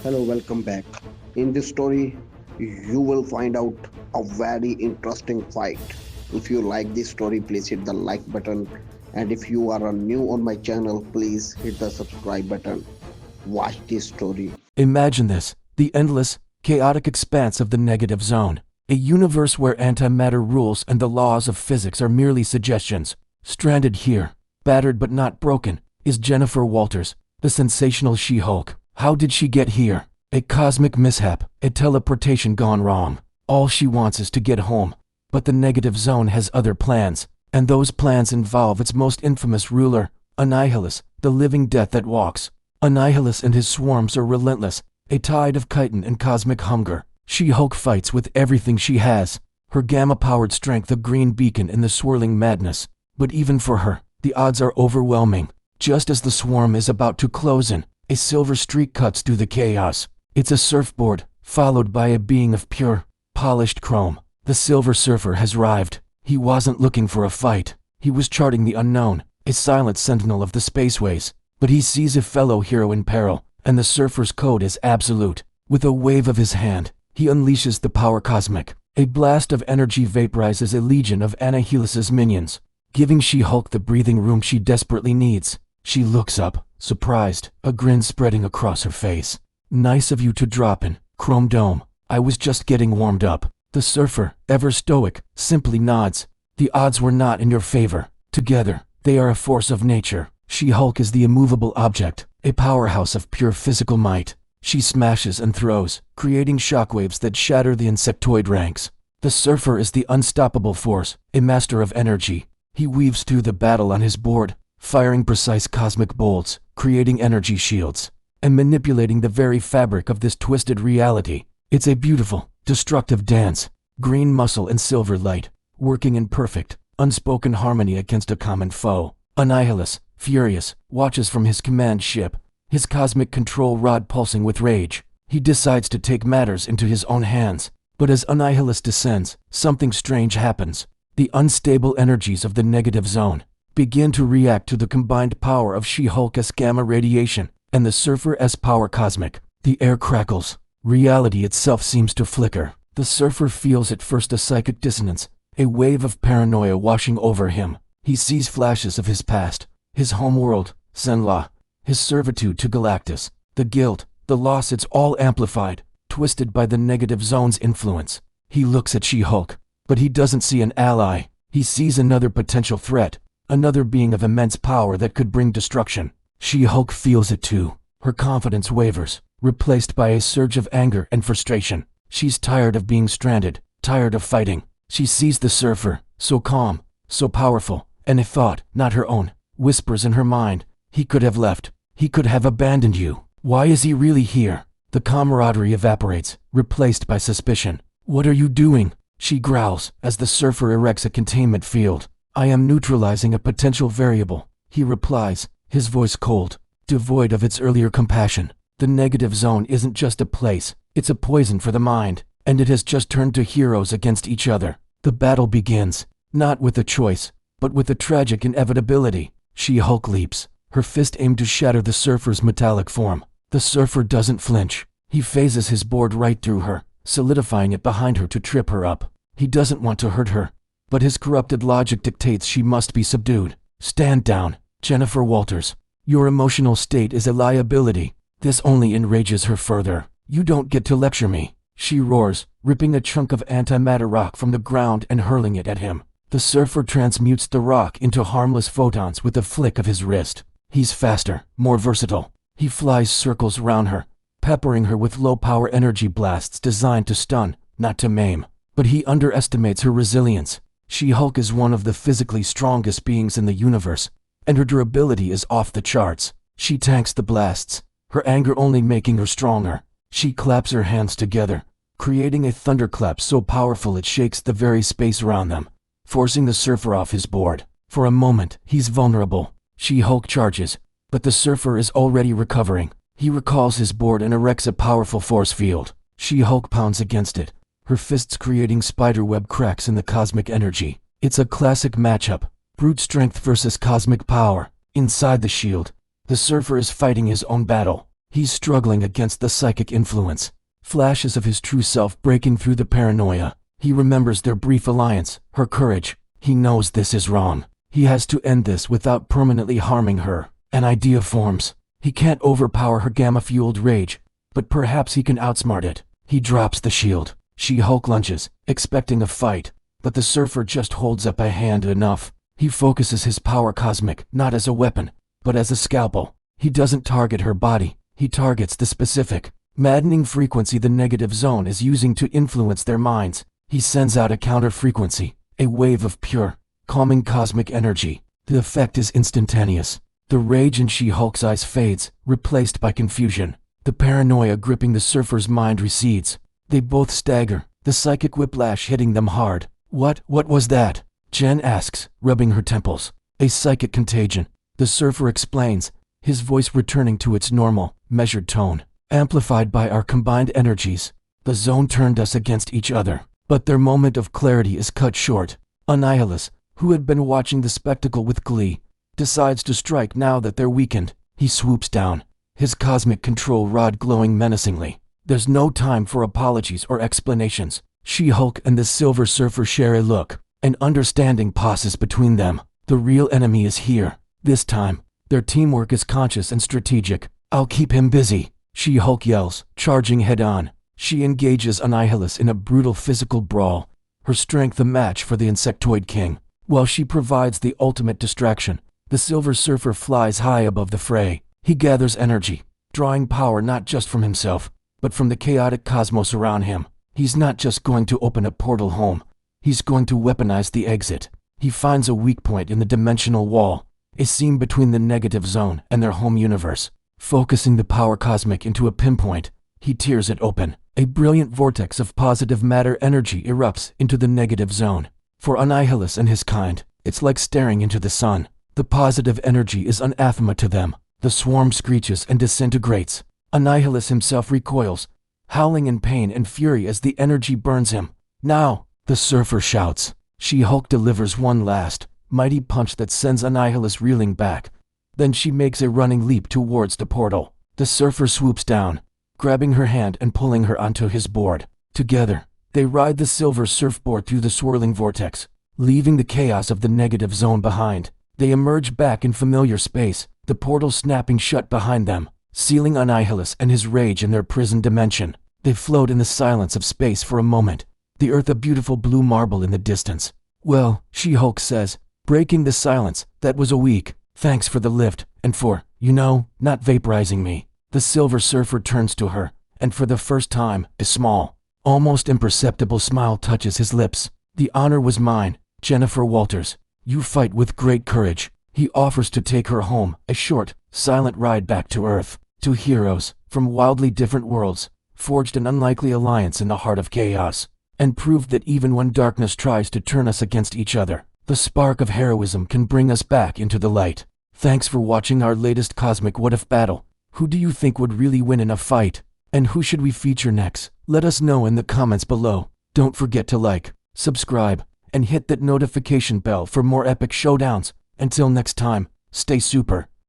Hello, welcome back. In this story, you will find out a very interesting fight. If you like this story, please hit the like button. And if you are new on my channel, please hit the subscribe button. Watch this story. Imagine this, the endless, chaotic expanse of the negative zone. A universe where antimatter rules and the laws of physics are merely suggestions. Stranded here, battered but not broken, is Jennifer Walters, the sensational She-Hulk. How did she get here? A cosmic mishap, a teleportation gone wrong. All she wants is to get home. But the negative zone has other plans, and those plans involve its most infamous ruler, Annihilus, the living death that walks. Annihilus and his swarms are relentless, a tide of chitin and cosmic hunger. She-Hulk fights with everything she has, her gamma-powered strength a green beacon in the swirling madness. But even for her, the odds are overwhelming. Just as the swarm is about to close in, a silver streak cuts through the chaos. It's a surfboard, followed by a being of pure, polished chrome. The Silver Surfer has arrived. He wasn't looking for a fight. He was charting the unknown, a silent sentinel of the spaceways. But he sees a fellow hero in peril, and the Surfer's code is absolute. With a wave of his hand, he unleashes the power cosmic. A blast of energy vaporizes a legion of Annihilus's minions, giving She-Hulk the breathing room she desperately needs. She looks up, surprised, a grin spreading across her face. "Nice of you to drop in, Chrome Dome. I was just getting warmed up." The Surfer, ever stoic, simply nods. "The odds were not in your favor. Together, they are a force of nature." She-Hulk is the immovable object, a powerhouse of pure physical might. She smashes and throws, creating shockwaves that shatter the insectoid ranks. The Surfer is the unstoppable force, a master of energy. He weaves through the battle on his board, firing precise cosmic bolts, creating energy shields, and manipulating the very fabric of this twisted reality. It's a beautiful, destructive dance, green muscle and silver light, working in perfect, unspoken harmony against a common foe. Annihilus, furious, watches from his command ship, his cosmic control rod pulsing with rage. He decides to take matters into his own hands. But as Annihilus descends, something strange happens. The unstable energies of the negative zone begin to react to the combined power of She-Hulk's gamma radiation and the Surfer's power cosmic. The air crackles. Reality itself seems to flicker. The Surfer feels at first a psychic dissonance, a wave of paranoia washing over him. He sees flashes of his past, his homeworld, Zenla, his servitude to Galactus, the guilt, the loss. It's all amplified, twisted by the negative zone's influence. He looks at She-Hulk, but he doesn't see an ally. He sees another potential threat, another being of immense power that could bring destruction. She-Hulk feels it too. Her confidence wavers, replaced by a surge of anger and frustration. She's tired of being stranded, tired of fighting. She sees the Surfer, so calm, so powerful, and a thought, not her own, whispers in her mind. He could have left. He could have abandoned you. Why is he really here? The camaraderie evaporates, replaced by suspicion. "What are you doing?" she growls, as the Surfer erects a containment field. "I am neutralizing a potential variable," he replies, his voice cold, devoid of its earlier compassion. The negative zone isn't just a place, it's a poison for the mind, and it has just turned to heroes against each other. The battle begins, not with a choice, but with a tragic inevitability. She-Hulk leaps, her fist aimed to shatter the Surfer's metallic form. The Surfer doesn't flinch. He phases his board right through her, solidifying it behind her to trip her up. He doesn't want to hurt her, but his corrupted logic dictates she must be subdued. "Stand down, Jennifer Walters. Your emotional state is a liability." This only enrages her further. "You don't get to lecture me," she roars, ripping a chunk of antimatter rock from the ground and hurling it at him. The Surfer transmutes the rock into harmless photons with a flick of his wrist. He's faster, more versatile. He flies circles around her, peppering her with low-power energy blasts designed to stun, not to maim. But he underestimates her resilience. She-Hulk is one of the physically strongest beings in the universe, and her durability is off the charts. She tanks the blasts, her anger only making her stronger. She claps her hands together, creating a thunderclap so powerful it shakes the very space around them, forcing the Surfer off his board. For a moment, he's vulnerable. She-Hulk charges, but the Surfer is already recovering. He recalls his board and erects a powerful force field. She-Hulk pounds against it, her fists creating spiderweb cracks in the cosmic energy. It's a classic matchup, brute strength versus cosmic power. Inside the shield, the Surfer is fighting his own battle. He's struggling against the psychic influence. Flashes of his true self breaking through the paranoia. He remembers their brief alliance, her courage. He knows this is wrong. He has to end this without permanently harming her. An idea forms. He can't overpower her gamma-fueled rage, but perhaps he can outsmart it. He drops the shield. She-Hulk lunges, expecting a fight, but the surfer just holds up a hand enough. He focuses his power cosmic, not as a weapon, but as a scalpel. He doesn't target her body. He targets the specific, maddening frequency the negative zone is using to influence their minds. He sends out a counter-frequency, a wave of pure, calming cosmic energy. The effect is instantaneous. The rage in She-Hulk's eyes fades, replaced by confusion. The paranoia gripping the surfer's mind recedes. They both stagger, the psychic whiplash hitting them hard. What was that? Jen asks, rubbing her temples. A psychic contagion. The surfer explains, his voice returning to its normal, measured tone. Amplified by our combined energies, the zone turned us against each other. But their moment of clarity is cut short. Annihilus, who had been watching the spectacle with glee, decides to strike now that they're weakened. He swoops down, his cosmic control rod glowing menacingly. There's no time for apologies or explanations. She-Hulk and the Silver Surfer share a look. An understanding passes between them. The real enemy is here. This time, their teamwork is conscious and strategic. I'll keep him busy, She-Hulk yells, charging head-on. She engages Annihilus in a brutal physical brawl, her strength a match for the Insectoid King. While she provides the ultimate distraction, the Silver Surfer flies high above the fray. He gathers energy, drawing power not just from himself, but from the chaotic cosmos around him. He's not just going to open a portal home. He's going to weaponize the exit. He finds a weak point in the dimensional wall, a seam between the negative zone and their home universe. Focusing the power cosmic into a pinpoint, he tears it open. A brilliant vortex of positive matter energy erupts into the negative zone. For Annihilus and his kind, it's like staring into the sun. The positive energy is anathema to them. The swarm screeches and disintegrates. Annihilus himself recoils, howling in pain and fury as the energy burns him. Now, the surfer shouts. She-Hulk delivers one last, mighty punch that sends Annihilus reeling back. Then she makes a running leap towards the portal. The surfer swoops down, grabbing her hand and pulling her onto his board. Together, they ride the silver surfboard through the swirling vortex, leaving the chaos of the negative zone behind. They emerge back in familiar space, the portal snapping shut behind them, sealing Annihilus and his rage in their prison dimension. They float in the silence of space for a moment, the earth a beautiful blue marble in the distance. Well, She-Hulk says, breaking the silence, that was a week. Thanks for the lift, and for, not vaporizing me. The Silver Surfer turns to her, and for the first time, a small, almost imperceptible smile touches his lips. The honor was mine, Jennifer Walters. You fight with great courage. He offers to take her home, a short, silent ride back to Earth. Two heroes, from wildly different worlds, forged an unlikely alliance in the heart of chaos, and proved that even when darkness tries to turn us against each other, the spark of heroism can bring us back into the light. Thanks for watching our latest Cosmic What If battle. Who do you think would really win in a fight? And who should we feature next? Let us know in the comments below. Don't forget to like, subscribe, and hit that notification bell for more epic showdowns. Until next time, stay super.